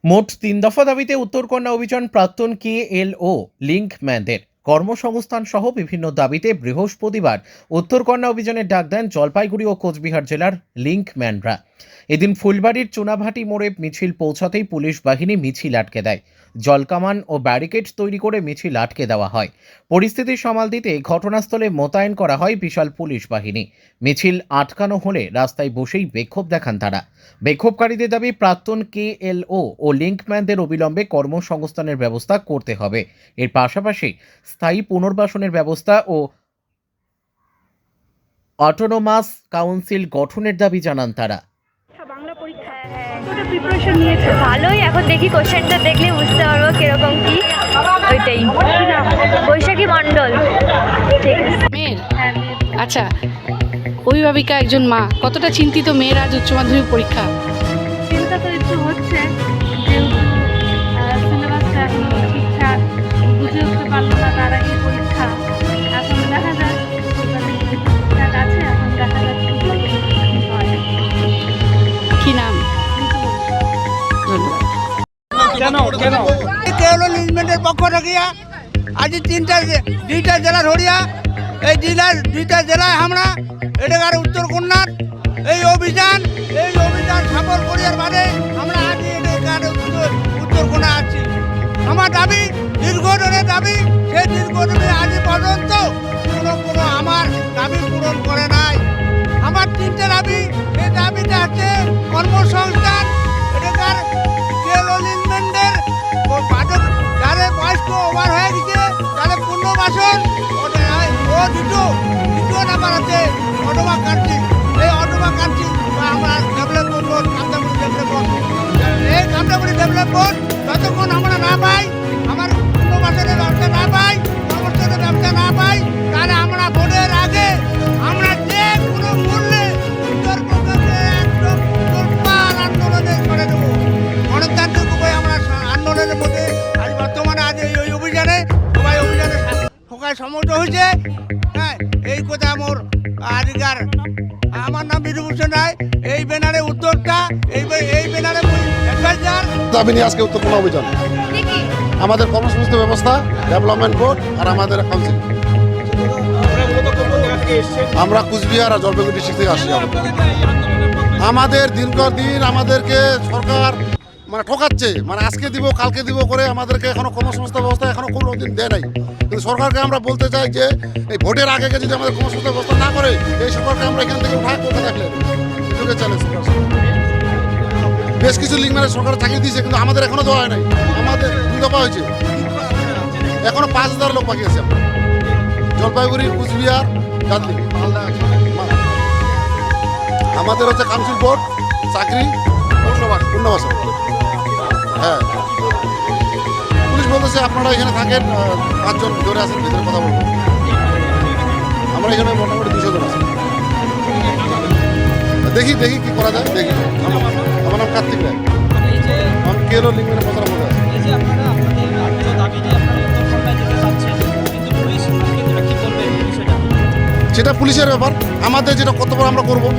মোট ৩ দফা দাবিতে উত্তরকন্যা অভিযান প্রাক্তন KLO লিঙ্কম্যানদের কর্মসংস্থান সহ বিভিন্ন দাবিতে বৃহস্পতিবার উত্তরকন্যা অভিযানের ডাক দেন জলপাইগুড়ি ও কোচবিহার জেলার লিঙ্কম্যানরা। এদিন ফুলবাড়ির চুনাভাটি মোড়ে মিছিল পৌঁছাতেই পুলিশ বাহিনী মিছিল আটকে দেয়। জলকামান ও ব্যারিকেড তৈরি করে মিছিল আটকে দেওয়া হয়। পরিস্থিতি সামাল দিতে ঘটনাস্থলে মোতায়েন করা হয় বিশাল পুলিশ বাহিনী। মিছিল আটকানো হলে রাস্তায় বসেই বিক্ষোভ দেখান তারা। বিক্ষোভকারীদের দাবি প্রাক্তন KLO ও লিঙ্কম্যানদের অবিলম্বে কর্মসংস্থানের ব্যবস্থা করতে হবে। এর পাশাপাশি স্থায়ী পুনর্বাসনের ব্যবস্থা ও অটোনোমাস কাউন্সিল গঠনের দাবি জানান তারা। বাংলা পরীক্ষা কতটা প্রিপারেশন নিয়েছে? ভালোই, এখন দেখি কোশ্চেনটা দেখলে বুঝতে পারবো কিরকম কি। ওইটাই, বৈশাখী মণ্ডল। ঠিক আছে। মেয়ের আচ্ছা, অভিভাবিকা একজন মা কতটা চিন্তিত মেয়ের আজ উচ্চ মাধ্যমিক পরীক্ষা? চিন্তা তো একটু হচ্ছে, যেহেতু সিলেবাসটা এখনো ঠিকঠাক বুঝে উঠতে পারলো না, তার আগে পরীক্ষা। এখন দেখা যাক, ঠিকঠাক আছে, এখন দেখা যাচ্ছে কি হয়। কি নাম? ধন্যবাদ। কেওলো লিজমেন্টের পক্ষ থেকে আজ দুইটা জেলা ধরিয়া এই জেলার দুইটা জেলায় আমরা এটাকার উত্তরকন্যার এই অভিযান সফল করিয়ার বাদে আমরা আজ এটাকার উত্তরকন্যা আছি। আমার দাবি দীর্ঘদিনের দাবি, সেই দীর্ঘদিনে আজ পর্যন্ত কোনো আমার দাবি পূরণ করে নাই। আমার তিনটে দাবি, সেই দাবিটা হচ্ছে কর্মসংস্থান, এটাকার কেওলো লিজমেন্টের যারা বয়স্ক ওভার হয়ে গেছে তাহলে পুনর্বাসন ও দ্বিতীয় নাম্বার আছে অটোবা কান্ট্রি। এই অটোবা কান্ট্রি আমরা ডেভেলপ করবো, কামদাপুরি ডেভেলপ করবো। এই কামদাপুরি ডেভেলপ বোর্ড যতক্ষণ আমরা না পাই, আমার পুনর্বাসনের ব্যবস্থা না পাই, কর্মসংস্থানের ব্যবস্থা না পাই, তাহলে আমরা ভোটের আগে আমরা যে কোনো মূল্যে উত্তরবঙ্গে একদম তোলপাড় আন্দোলনে করে দেবো। গণতান্ত্রিক উপায়ে আমরা আন্দোলনের মধ্যে আজ বর্তমানে আজ এই অভিযানে সবাই সমর্থ হয়েছে। হ্যাঁ, এই কথা আমার নাম বিধুভূষণ রায়, এই ব্যানারে উদ্যোক্তা, এই ব্যানারে অ্যাডভাইজার। দাবি নিয়ে আজকে উত্তরকন্যা অভিযান, আমাদের কর্মসংস্থান ব্যবস্থা, ডেভেলপমেন্ট বোর্ড আর আমাদের কাউন্সিল। আমরা কুচবিহার আর জলপাইগুড়ি ডিস্ট্রিক্ট থেকে আসছি। আমাদের দীর্ঘদিন আমাদেরকে সরকার ঠকাচ্ছে, আজকে দিব কালকে দিব করে আমাদেরকে এখনো কর্মসংস্থান ব্যবস্থা এখনো কোনো দিন দেয় নাই। কিন্তু সরকারকে আমরা বলতে চাই যে এই ভোটের আগে যদি আমাদের কর্মসংস্থান ব্যবস্থা না করে, এই সরকারকে আমরা এখান থেকে উঠায় কোথায় রাখলে এটুকু চলে। বেশ কিছু লিঙ্কম্যানের সরকার চাকরি দিয়েছে, কিন্তু আমাদের এখনো দেওয়া হয় নাই। আমাদের 2 দফা হয়েছে, এখনো 5,000 লোক বাকি আছে। জলপাইগুড়ি, কুচবিহার, দার্জিলিং, আমাদের হচ্ছে কাউন্সিল বোর্ড, চাকরি, পুনর্বাসন। হ্যাঁ, পুলিশ বলতেছে আপনারা এখানে থাকেন, 5 জন ধরে আছেন, ভিতরে কথা বলবো। আমরা এখানে মোটামুটি 200 জন আছি। দেখি কি করা যায়, দেখি। আমার নাম কার্তিক রায়, আমি কেওলো লিঙ্কম্যানের কথার মধ্যে আছি। সেটা পুলিশের ব্যাপার, আমাদের যেটা কর্তব্য আমরা করবো।